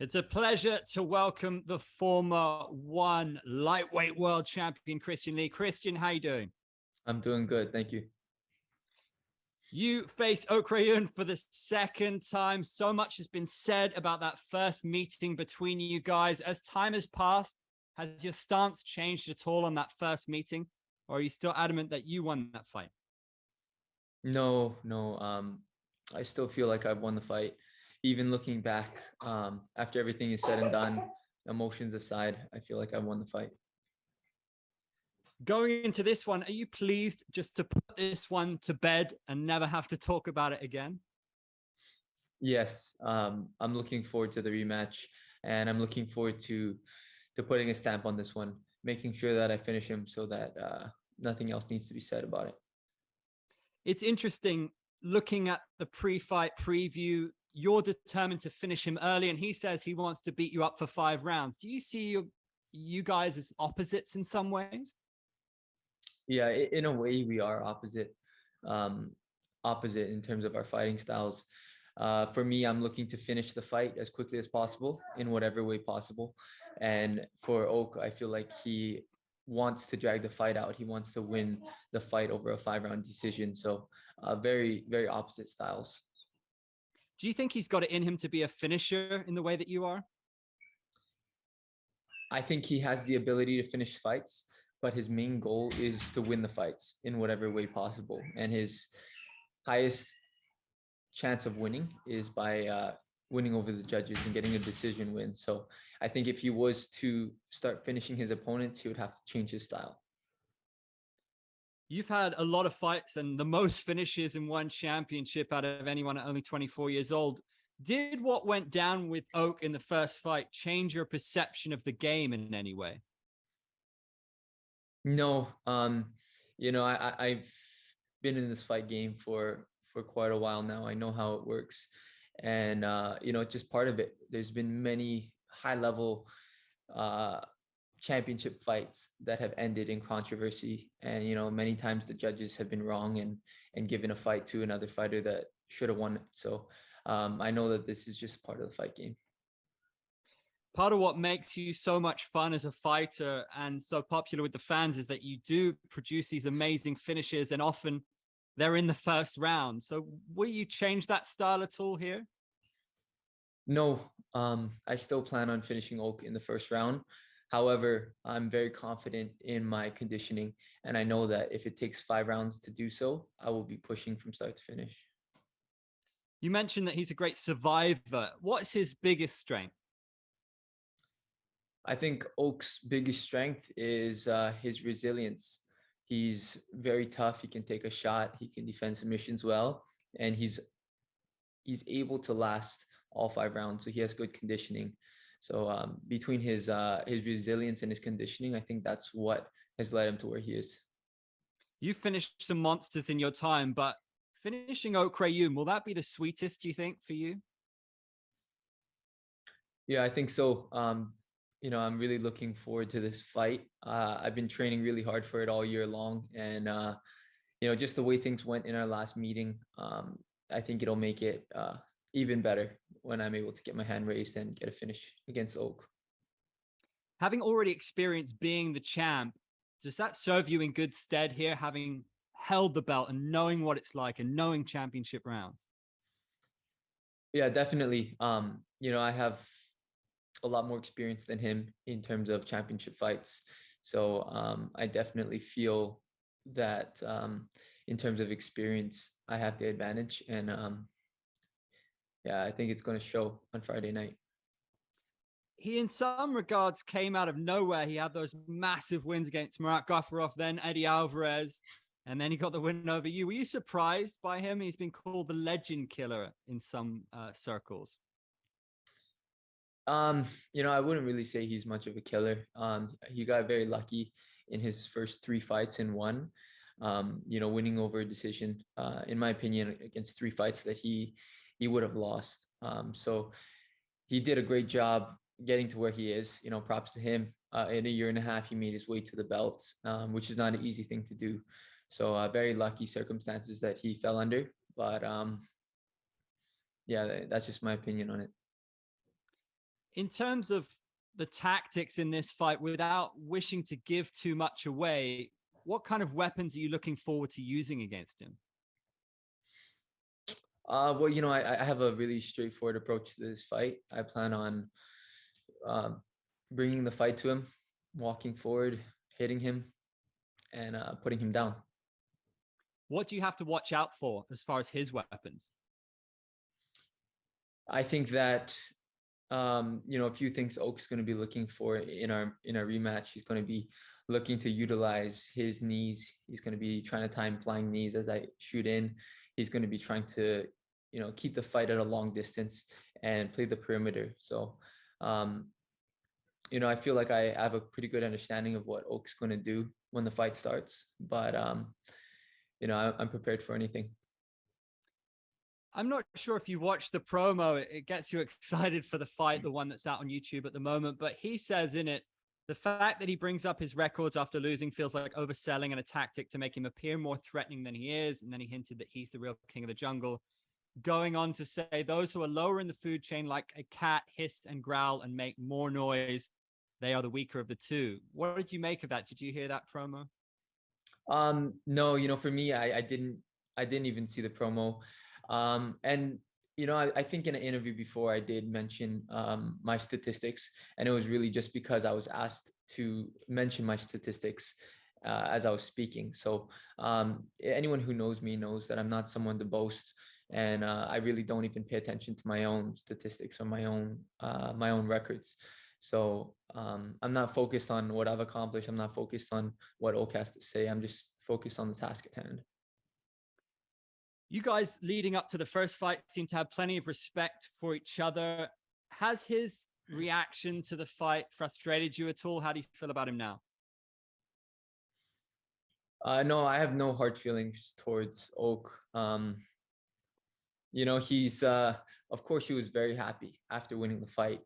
It's a pleasure to welcome the former one lightweight world champion, Christian Lee. Christian, how you doing? I'm doing good. Thank you. You face Rae Yoon Ok for the second time. So much has been said about that first meeting between you guys. As time has passed, has your stance changed at all on that first meeting? Or are you still adamant that you won that fight? No. I still feel like I've won the fight. Even looking back, after everything is said and done, emotions aside, I feel like I won the fight. Going into this one, are you pleased just to put this one to bed and never have to talk about it again? Yes, I'm looking forward to the rematch, and I'm looking forward to putting a stamp on this one, making sure that I finish him so that nothing else needs to be said about it. It's interesting looking at the pre-fight preview. You're determined to finish him early, and he says he wants to beat you up for 5 rounds. Do you see you guys as opposites in some ways? Yeah, in a way, we are um, opposite in terms of our fighting styles. For me, I'm looking to finish the fight as quickly as possible in whatever way possible. And for Oak, I feel like he wants to drag the fight out. He wants to win the fight over a 5-round decision. So very, very opposite styles. Do you think he's got it in him to be a finisher in the way that you are? I think he has the ability to finish fights, but his main goal is to win the fights in whatever way possible. And his highest chance of winning is by winning over the judges and getting a decision win. So I think if he was to start finishing his opponents, he would have to change his style. You've had a lot of fights and the most finishes in one championship out of anyone at only 24 years old. Did what went down with Oak in the first fight change your perception of the game in any way? No, I've been in this fight game for quite a while now. I know how it works, and it's just part of it. There's been many high level uh, championship fights that have ended in controversy, and many times the judges have been wrong and given a fight to another fighter that should have won it. So I know that this is just part of the fight game. Part of what makes you so much fun as a fighter and so popular with the fans is that you do produce these amazing finishes, and often they're in the first round. So will you change that style at all here? No, I still plan on finishing Oak in the first round. However, I'm very confident in my conditioning, and I know that if it takes 5 rounds to do so, I will be pushing from start to finish. You mentioned that he's a great survivor. What's his biggest strength? I think Oak's biggest strength is his resilience. He's very tough. He can take a shot. He can defend submissions well, and he's able to last all 5 rounds. So he has good conditioning. So between his resilience and his conditioning, I think that's what has led him to where he is. You finished some monsters in your time, but finishing Rae Yoon Ok, will that be the sweetest, do you think, for you? Yeah, I think so. I'm really looking forward to this fight. I've been training really hard for it all year long, and just the way things went in our last meeting, I think it'll make it even better when I'm able to get my hand raised and get a finish against Oak. Having already experienced being the champ, does that serve you in good stead here, having held the belt and knowing what it's like and knowing championship rounds? Yeah, definitely. I have a lot more experience than him in terms of championship fights. So I definitely feel that in terms of experience, I have the advantage. And I think it's going to show on Friday night. He, in some regards, came out of nowhere. He had those massive wins against Murat Gafurov, then Eddie Alvarez, and then he got the win over you. Were you surprised by him? He's been called the legend killer in some circles. I wouldn't really say he's much of a killer. He got very lucky in his first 3 fights and won. Winning over a decision, in my opinion, against 3 fights that he would have lost. So he did a great job getting to where he is. Props to him. In a year and a half, he made his way to the belt, which is not an easy thing to do. So very lucky circumstances that he fell under. But that's just my opinion on it. In terms of the tactics in this fight, without wishing to give too much away, what kind of weapons are you looking forward to using against him? Well, I have a really straightforward approach to this fight. I plan on um, bringing the fight to him, walking forward, hitting him, and putting him down. What do you have to watch out for as far as his weapons? I think that a few things Oak's going to be looking for in our rematch. He's going to be looking to utilize his knees. He's going to be trying to time flying knees as I shoot in. He's going to be trying to, keep the fight at a long distance and play the perimeter. So, I feel like I have a pretty good understanding of what Oak's going to do when the fight starts. But I'm prepared for anything. I'm not sure if you watched the promo, it gets you excited for the fight, the one that's out on YouTube at the moment. But he says in it, the fact that he brings up his records after losing feels like overselling and a tactic to make him appear more threatening than he is. And then he hinted that he's the real king of the jungle, going on to say those who are lower in the food chain, like a cat, hiss and growl and make more noise. They are the weaker of the two. What did you make of that? Did you hear that promo? No, for me, I didn't even see the promo. And I think in an interview before I did mention my statistics, and it was really just because I was asked to mention my statistics as I was speaking. So anyone who knows me knows that I'm not someone to boast, and I really don't even pay attention to my own statistics or my own records. So I'm not focused on what I've accomplished. I'm not focused on what Oak has to say. I'm just focused on the task at hand. You guys leading up to the first fight seem to have plenty of respect for each other. Has his reaction to the fight frustrated you at all? How do you feel about him now? No, I have no hard feelings towards Oak. He's of course he was very happy after winning the fight.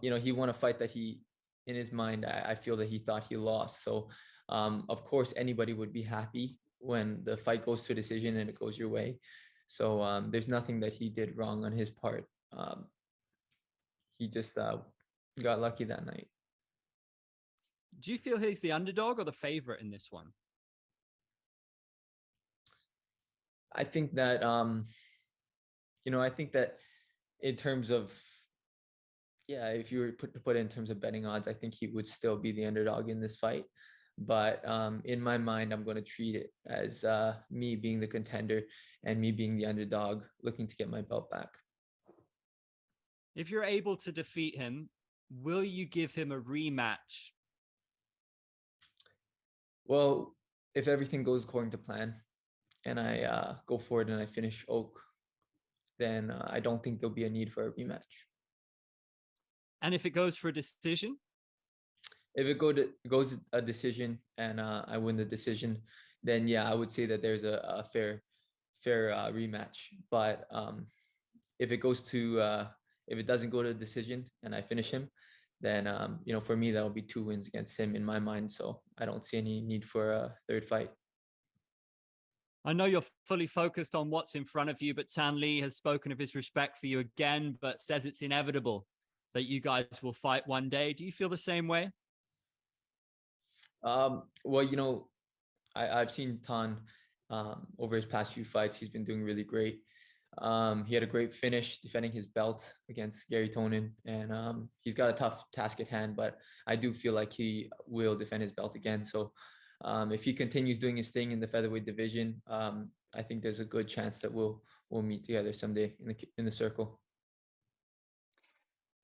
He won a fight that in his mind, I feel that he thought he lost. So of course anybody would be happy when the fight goes to a decision and it goes your way. So there's nothing that he did wrong on his part. He just got lucky that night. Do you feel he's the underdog or the favorite in this one? I think that I think that in terms of, yeah, if you were to put it in terms of betting odds, I think he would still be the underdog in this fight. But in my mind, I'm going to treat it as me being the contender and me being the underdog, looking to get my belt back. If you're able to defeat him, will you give him a rematch? Well, if everything goes according to plan and I go forward and I finish Oak, then I don't think there'll be a need for a rematch. And if it goes for a decision? If it goes a decision and I win the decision, then yeah, I would say that there's a fair rematch. But if it goes to if it doesn't go to a decision and I finish him, then for me that'll be 2 wins against him in my mind. So I don't see any need for a third fight. I know you're fully focused on what's in front of you, but Tan Lee has spoken of his respect for you again, but says it's inevitable that you guys will fight one day. Do you feel the same way? Well, I've seen Tan over his past few fights. He's been doing really great. He had a great finish defending his belt against Gary Tonin, and he's got a tough task at hand, but I do feel like he will defend his belt again. So if he continues doing his thing in the featherweight division, I think there's a good chance that we'll meet together someday in the circle.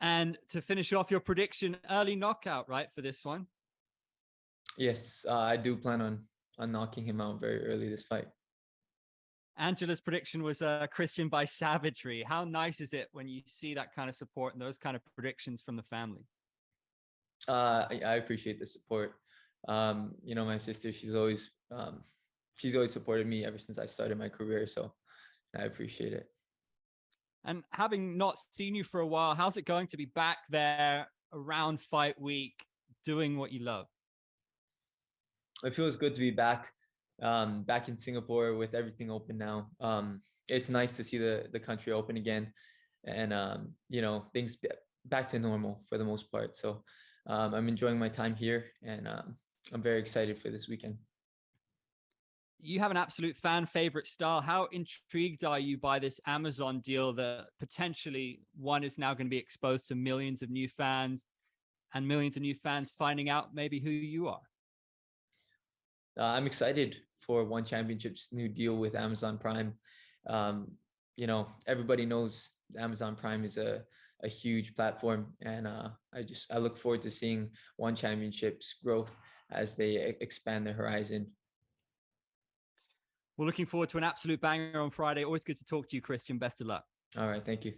And to finish off your prediction, early knockout, right, for this one? Yes, I do plan on knocking him out very early this fight. Angela's prediction was Christian by savagery. How nice is it when you see that kind of support and those kind of predictions from the family? I appreciate the support. My sister, she's always supported me ever since I started my career. So I appreciate it. And having not seen you for a while, how's it going to be back there around fight week doing what you love? It feels good to be back in Singapore with everything open now. It's nice to see the country open again, and things back to normal for the most part. So I'm enjoying my time here, and I'm very excited for this weekend. You have an absolute fan favorite style. How intrigued are you by this Amazon deal that potentially one is now going to be exposed to millions of new fans and millions of new fans finding out maybe who you are? I'm excited for One Championship's new deal with Amazon Prime. Um, everybody knows Amazon Prime is a huge platform, and I look forward to seeing One Championship's growth as they expand their horizon. We're looking forward to an absolute banger on Friday. Always good to talk to you, Christian. Best of luck. All right, thank you.